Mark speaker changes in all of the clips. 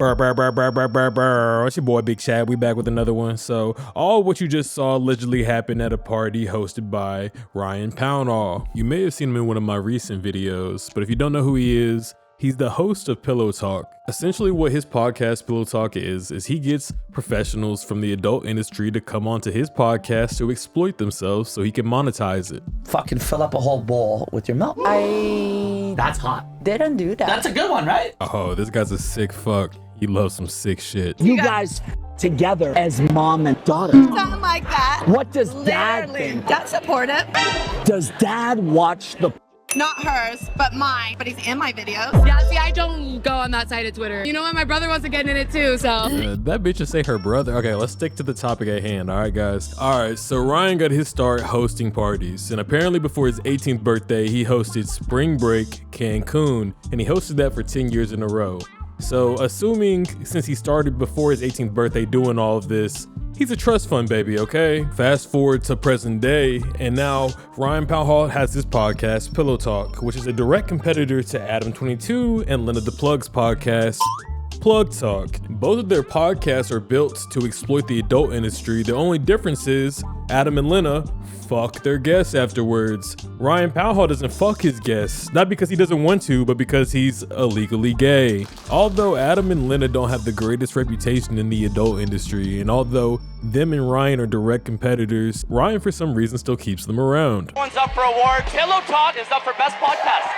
Speaker 1: Burr. It's your boy Big Chad. We back with another one. So all what you just saw allegedly happened at a party hosted by Ryan Pownall. You may have seen him in one of my recent videos, but if you don't know who he is, he's the host of Pillow Talk. Essentially what his podcast Pillow Talk is he gets professionals from the adult industry to come onto his podcast to exploit themselves so he can monetize it.
Speaker 2: Fucking fill up a whole bowl with your milk. That's hot. They don't do that. That's a good one, right?
Speaker 1: Oh, this guy's a sick fuck. He loves some sick shit.
Speaker 3: You guys together as mom and daughter.
Speaker 4: Something like that.
Speaker 3: What does dad think?
Speaker 4: That's supportive.
Speaker 3: Does dad watch the...
Speaker 4: Not hers, but mine. But he's in my videos.
Speaker 5: Yeah, see, I don't go on that side of Twitter. You know what? My brother wants to get in it too, so.
Speaker 1: That bitch just say her brother. Okay, let's stick to the topic at hand. All right, guys. All right, so Ryan got his start hosting parties. And apparently before his 18th birthday, he hosted Spring Break Cancun. And he hosted that for 10 years in a row. So assuming since he started before his 18th birthday doing all of this, he's a trust fund baby, okay? Fast forward to present day, and now Ryan Pownall has his podcast, Pillow Talk, which is a direct competitor to Adam22 and Lena the Plug's podcast, Plug Talk. Both of their podcasts are built to exploit the adult industry. The only difference is Adam and Lena fuck their guests afterwards. Ryan Pownall doesn't fuck his guests, not because he doesn't want to, but because he's illegally gay. Although Adam and Lena don't have the greatest reputation in the adult industry, and although them and Ryan are direct competitors, Ryan for some reason still keeps them around.
Speaker 6: One's up for award. Pillow Talk is up for best podcast.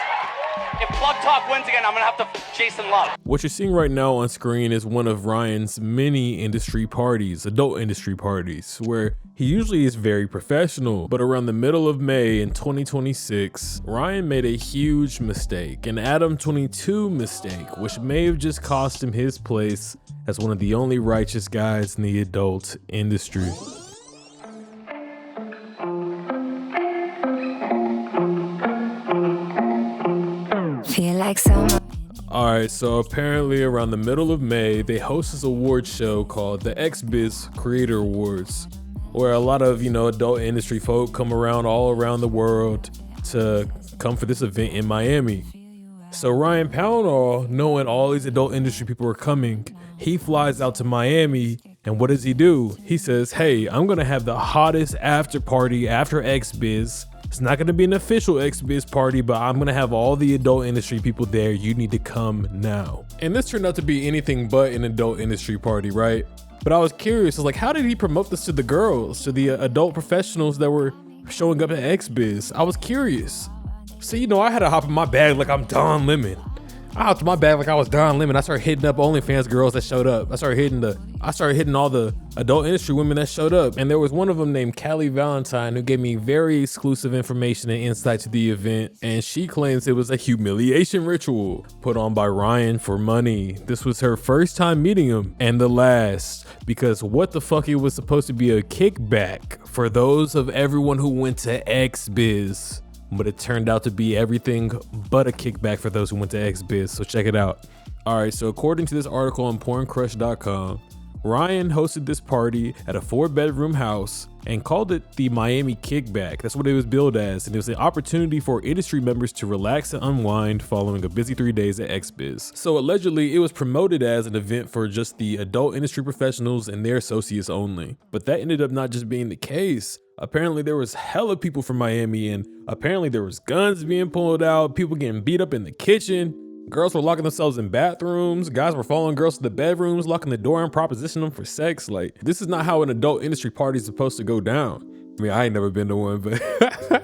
Speaker 6: If Plug Talk wins again, I'm gonna have to Jason Love.
Speaker 1: What you're seeing right now on screen is one of Ryan's many industry parties, adult industry parties, where he usually is very professional. But around the middle of May in 2026, Ryan made a huge mistake, an Adam22 mistake, which may have just cost him his place as one of the only righteous guys in the adult industry.
Speaker 7: Feel like someone.
Speaker 1: Alright, so apparently around the middle of May, they host this award show called the XBiz Creator Awards, where a lot of, adult industry folk come around all around the world to come for this event in Miami. So Ryan Pownall, knowing all these adult industry people are coming, he flies out to Miami, and what does he do? He says, hey, I'm gonna have the hottest after party after XBiz. It's not going to be an official XBiz party, but I'm going to have all the adult industry people there. You need to come now. And this turned out to be anything but an adult industry party, right? But I was curious. I was like, how did he promote this to the girls, to the adult professionals that were showing up at XBiz? I was curious. So, I had to hop in my bag like I'm Don Lemon. I hopped in my bag like I was Don Lemon. I started hitting up OnlyFans girls that showed up. I started hitting all the adult industry women that showed up. And there was one of them named Callie Valentine who gave me very exclusive information and insight to the event. And she claims it was a humiliation ritual put on by Ryan for money. This was her first time meeting him and the last, because what the fuck, it was supposed to be a kickback for those of everyone who went to XBiz. But it turned out to be everything but a kickback for those who went to XBiz, so check it out. All right, so according to this article on porncrush.com, Ryan hosted this party at a 4-bedroom house and called it the Miami Kickback. That's what it was billed as, and it was an opportunity for industry members to relax and unwind following a busy 3 days at XBiz. So allegedly, it was promoted as an event for just the adult industry professionals and their associates only. But that ended up not just being the case. Apparently there was hella people from Miami, and apparently there was guns being pulled out, people getting beat up in the kitchen, girls were locking themselves in bathrooms, guys were following girls to the bedrooms, locking the door and propositioning them for sex. Like, this is not how an adult industry party is supposed to go down. I mean, I ain't never been to one, but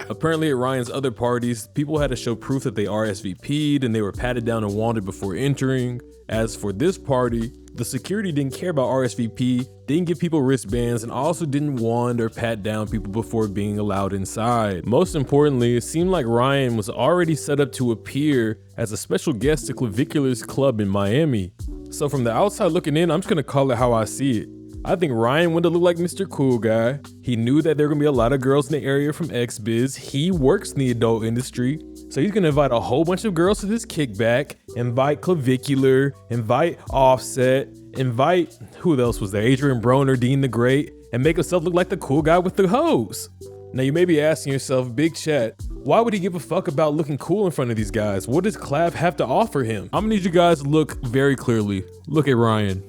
Speaker 1: apparently at Ryan's other parties, people had to show proof that they RSVP'd and they were patted down and wanted before entering. As for this party, the security didn't care about RSVP, didn't give people wristbands, and also didn't wand or pat down people before being allowed inside. Most importantly, it seemed like Ryan was already set up to appear as a special guest to Clavicular's club in Miami. So from the outside looking in, I'm just gonna call it how I see it. I think Ryan wanted to look like Mr. Cool Guy. He knew that there were gonna be a lot of girls in the area from XBiz. He works in the adult industry, so he's gonna invite a whole bunch of girls to this kickback, invite Clavicular, invite Offset, invite, who else was there? Adrian Broner, Dean the Great, and make himself look like the cool guy with the hose. Now you may be asking yourself, Big Chat, Why would he give a fuck about looking cool in front of these guys? What does Clav have to offer him? I'm gonna need you guys to look very clearly. Look at Ryan.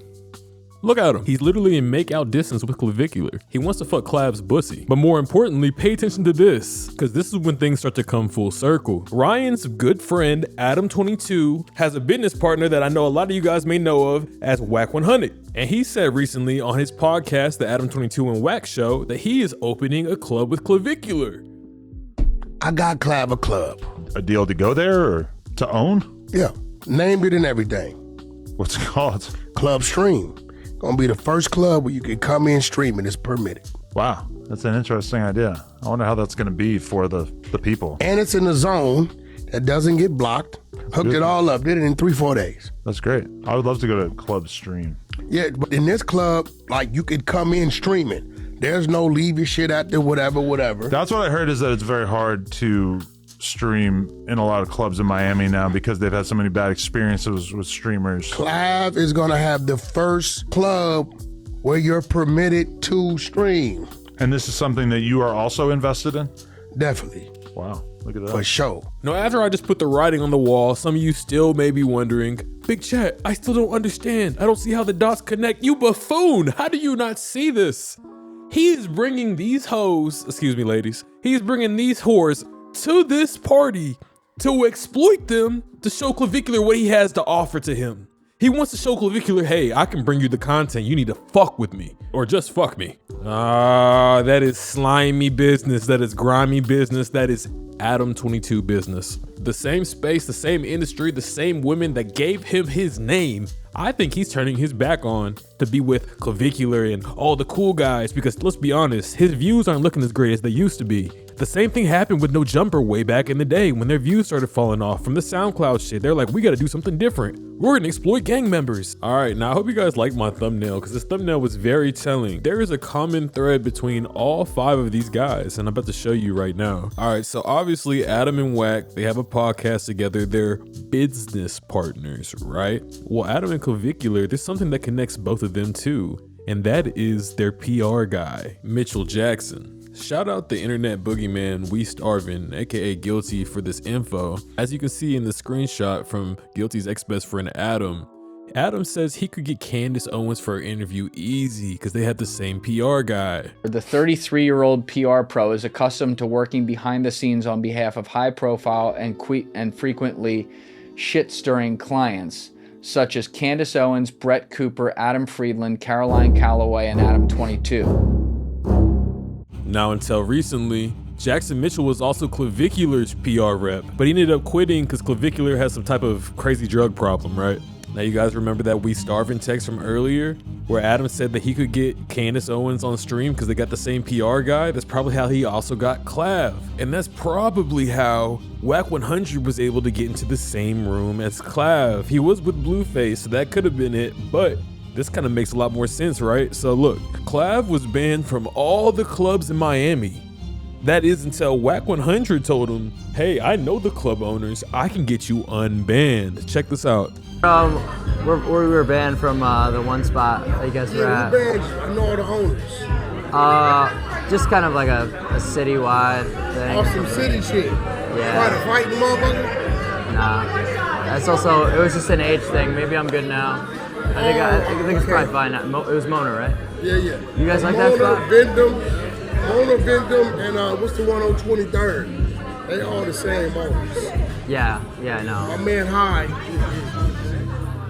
Speaker 1: Look at him. He's literally in make-out distance with Clavicular. He wants to fuck Clav's pussy. But more importantly, pay attention to this, because this is when things start to come full circle. Ryan's good friend, Adam22, has a business partner that I know a lot of you guys may know of as Wack 100. And he said recently on his podcast, the Adam22 and Wack Show, that he is opening a club with Clavicular.
Speaker 8: I got Clav a club.
Speaker 9: A deal to go there or to own?
Speaker 8: Yeah, named it and everything.
Speaker 9: What's it called?
Speaker 8: Club Stream. Gonna be the first club where you can come in streaming. It's permitted.
Speaker 9: Wow, that's an interesting idea. I wonder how that's gonna be for the people.
Speaker 8: And it's in a zone that doesn't get blocked. Hooked it all up. Did it in 3-4 days.
Speaker 9: That's great. I would love to go to Club Stream.
Speaker 8: Yeah, but in this club, like you could come in streaming. There's no leave your shit out there, whatever.
Speaker 9: That's what I heard, is that it's very hard to stream in a lot of clubs in Miami now because they've had so many bad experiences with streamers.
Speaker 8: Clav is gonna have the first club where you're permitted to stream.
Speaker 9: And this is something that you are also invested in?
Speaker 8: Definitely.
Speaker 9: Wow, look at that.
Speaker 8: For sure.
Speaker 1: Now, after I just put the writing on the wall, some of you still may be wondering, Big Chat, I still don't understand. I don't see how the dots connect. You buffoon, how do you not see this? He is bringing these hoes, excuse me ladies, he's bringing these whores to this party to exploit them, to show Clavicular what he has to offer to him. He wants to show Clavicular, hey, I can bring you the content, you need to fuck with me, or just fuck me. That is slimy business, that is grimy business, that is Adam22 business. The same space, the same industry, the same women that gave him his name. I think he's turning his back on to be with Clavicular and all the cool guys, because let's be honest, his views aren't looking as great as they used to be. The same thing happened with No Jumper way back in the day when their views started falling off from the SoundCloud shit. They're like, we gotta do something different. We're gonna exploit gang members. All right, now I hope you guys like my thumbnail, because this thumbnail was very telling. There is a common thread between all 5 of these guys, and I'm about to show you right now. All right, so obviously Adam and Wack, they have a podcast together. They're business partners, right? Well, Adam and Clavicular, there's something that connects both of them too, and that is their PR guy, Mitchell Jackson. Shout out the internet boogeyman We Starvin, aka Guilty, for this info. As you can see in the screenshot from Guilty's ex-best friend Adam, Adam says he could get Candace Owens for an interview easy because they have the same PR guy.
Speaker 10: The 33-year-old PR pro is accustomed to working behind the scenes on behalf of high-profile and frequently shit-stirring clients, such as Candace Owens, Brett Cooper, Adam Friedland, Caroline Calloway, and Adam22.
Speaker 1: Now, until recently, Jackson Mitchell was also Clavicular's PR rep, but he ended up quitting because Clavicular has some type of crazy drug problem, right? Now, you guys remember that We Starvin text from earlier where Adam said that he could get Candace Owens on stream because they got the same PR guy? That's probably how he also got Clav. And that's probably how Wack 100 was able to get into the same room as Clav. He was with Blueface, so that could have been it, but this kind of makes a lot more sense, right? So look, Clav was banned from all the clubs in Miami. That is until Wack 100 told him, hey, I know the club owners, I can get you unbanned. Check this out.
Speaker 11: We were banned from the one spot that you guys were at.
Speaker 8: I know all the owners.
Speaker 11: Just kind of like a citywide thing.
Speaker 8: Oh, some city shit.
Speaker 11: Yeah.
Speaker 8: Try to fight the motherfucker?
Speaker 11: Nah. That's also, it was just an age thing. Maybe I'm good now. I think it's probably fine now. It was Mona, right?
Speaker 8: Yeah.
Speaker 11: You guys like that spot?
Speaker 8: Mona, Vendom, and what's the one on 23rd? They all the same owners.
Speaker 11: Yeah, I know.
Speaker 8: My man Hai.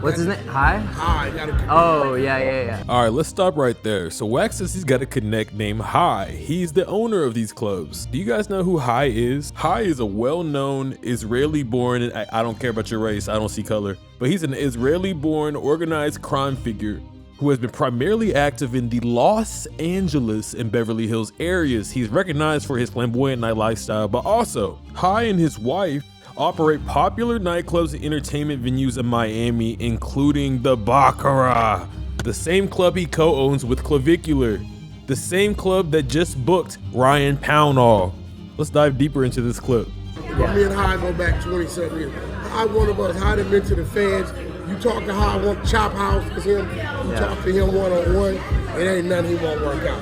Speaker 11: What's his name? Hai?
Speaker 8: Hai.
Speaker 11: Oh, yeah.
Speaker 1: All right, let's stop right there. So Wack says he's got a connect named Hai. He's the owner of these clubs. Do you guys know who Hai is? Hai is a well-known Israeli-born, and I don't care about your race, I don't see color, but he's an Israeli-born organized crime figure who has been primarily active in the Los Angeles and Beverly Hills areas. He's recognized for his flamboyant night lifestyle, but also Hai and his wife operate popular nightclubs and entertainment venues in Miami, including the Baccarat, the same club he co-owns with Clavicular, the same club that just booked Ryan Pownall. Let's dive deeper into this clip.
Speaker 8: Me and Hai go back 27 years. Hai one of us, Hai done been to the feds. You talk to Hai, want Chop House is him. You talk to him one-on-one, it ain't nothing he won't work out.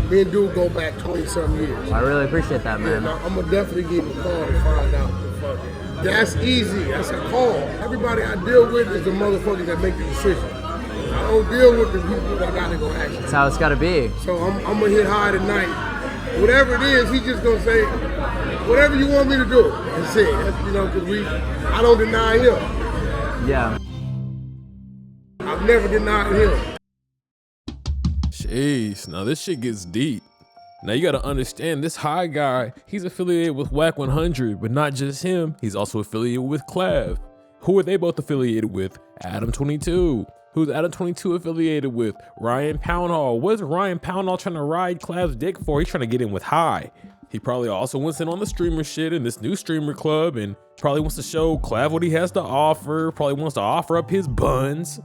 Speaker 8: Me and dude go back 20-something years.
Speaker 11: I really appreciate that, man.
Speaker 8: Yeah, I'm gonna definitely give him a call to find out the fuck. That's easy. That's a call. Everybody I deal with is the motherfuckers that make the decision. I don't deal with the people that gotta go action.
Speaker 11: That's how it's gotta be.
Speaker 8: So I'm gonna hit Hai tonight. Whatever it is, he's just gonna say, whatever you want me to do. That's it. That's, you know, because I don't deny him.
Speaker 11: Yeah.
Speaker 8: I've never denied him.
Speaker 1: Jeez, now this shit gets deep. Now you gotta understand, this Hai guy, he's affiliated with Wack 100, but not just him, he's also affiliated with Clav. Who are they both affiliated with? Adam22. Who's Adam22 affiliated with? Ryan Pownall. What's Ryan Pownall trying to ride Clav's dick for? He's trying to get in with Hai. He probably also wants in on the streamer shit in this new streamer club and probably wants to show Clav what he has to offer, probably wants to offer up his buns.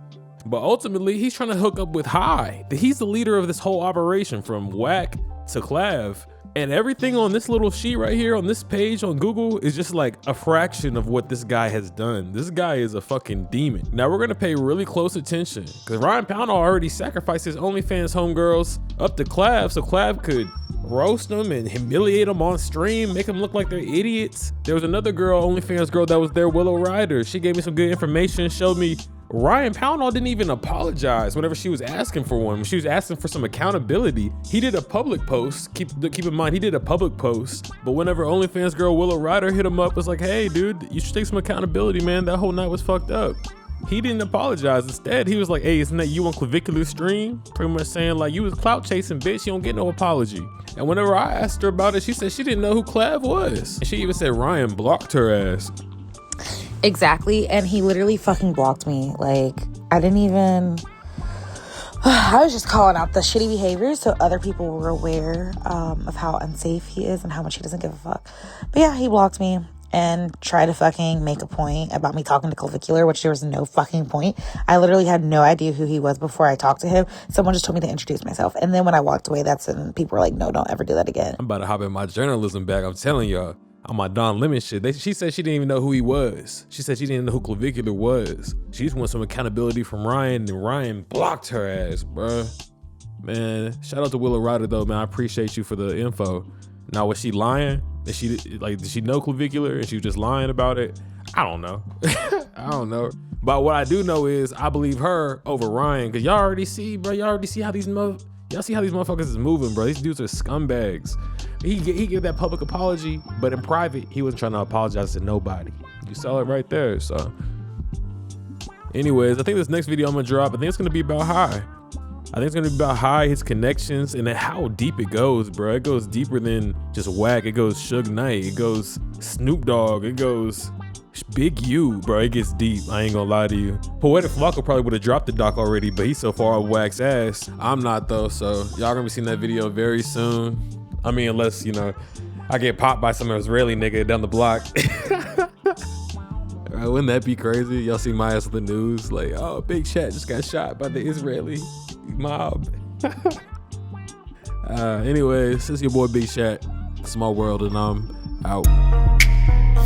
Speaker 1: But ultimately, he's trying to hook up with Hai. He's the leader of this whole operation from Wack to Clav. And everything on this little sheet right here on this page on Google is just like a fraction of what this guy has done. This guy is a fucking demon. Now we're gonna pay really close attention because Ryan Pownall already sacrificed his OnlyFans homegirls up to Clav so Clav could roast them and humiliate them on stream, make them look like they're idiots. There was another girl, OnlyFans girl, that was there, Willow Ryder. She gave me some good information, showed me Ryan Pownall didn't even apologize whenever she was asking for one. When she was asking for some accountability, he did a public post. Keep in mind, he did a public post. But whenever OnlyFans girl Willow Ryder hit him up, it's like, hey, dude, you should take some accountability, man. That whole night was fucked up. He didn't apologize. Instead, he was like, hey, isn't that you on Clavicular stream? Pretty much saying like, you was clout chasing, bitch. You don't get no apology. And whenever I asked her about it, she said she didn't know who Clav was. And she even said Ryan blocked her ass.
Speaker 12: Exactly, and he literally fucking blocked me. Like, I didn't even... I was just calling out the shitty behavior so other people were aware of how unsafe he is and how much he doesn't give a fuck. But yeah, he blocked me and tried to fucking make a point about me talking to Clavicular, which there was no fucking point. I literally had no idea who he was before I talked to him. Someone just told me to introduce myself. And then when I walked away, that's when people were like, no, don't ever do that again.
Speaker 1: I'm about to hop in my journalism bag. I'm telling y'all. On my Don Lemon shit. She said she didn't even know who he was. She said she didn't know who Clavicular was. She just wants some accountability from Ryan, and Ryan blocked her ass, bruh. Man, shout out to Willow Ryder though, man. I appreciate you for the info. Now, was she lying? Did she know Clavicular and she was just lying about it? I don't know. I don't know. But what I do know is I believe her over Ryan, because y'all already see, bro. Y'all already see how these motherfuckers is moving, bro. These dudes are scumbags. He gave that public apology, but in private, he wasn't trying to apologize to nobody. You saw it right there, so. Anyways, I think this next video I'm gonna drop, I think it's gonna be about Hai. I think it's gonna be about Hai, his connections, and how deep it goes, bro. It goes deeper than just Wack. It goes Suge Knight. It goes Snoop Dogg. It goes Big U, bro. It gets deep. I ain't gonna lie to you. Poetic Flocka probably would have dropped the doc already, but he's so far on Wack's ass. I'm not though, so y'all gonna be seeing that video very soon. I mean, unless, you know, I get popped by some Israeli nigga down the block. Wouldn't that be crazy? Y'all see my ass on the news, like, oh, Big Chat just got shot by the Israeli mob. Anyways, this is your boy Big Chat, Small World, and I'm out.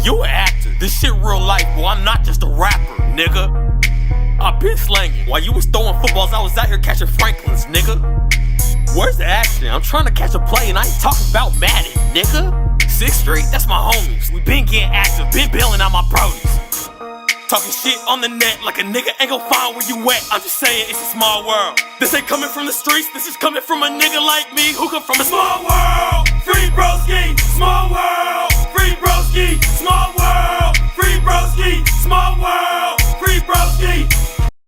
Speaker 13: You an actor. This shit real life, boy. I'm not just a rapper, nigga. I've been slanging. While you was throwing footballs, I was out here catching Franklins, nigga. Where's the action? I'm trying to catch a play and I ain't talking about Madden, nigga. 6th Street, that's my homies. We been getting active, been bailing out my brodies. Talking shit on the net like a nigga ain't gon' find where you at. I'm just saying it's a small world. This ain't coming from the streets, this is coming from a nigga like me who come from a small world. Free broski, small world. Free broski, small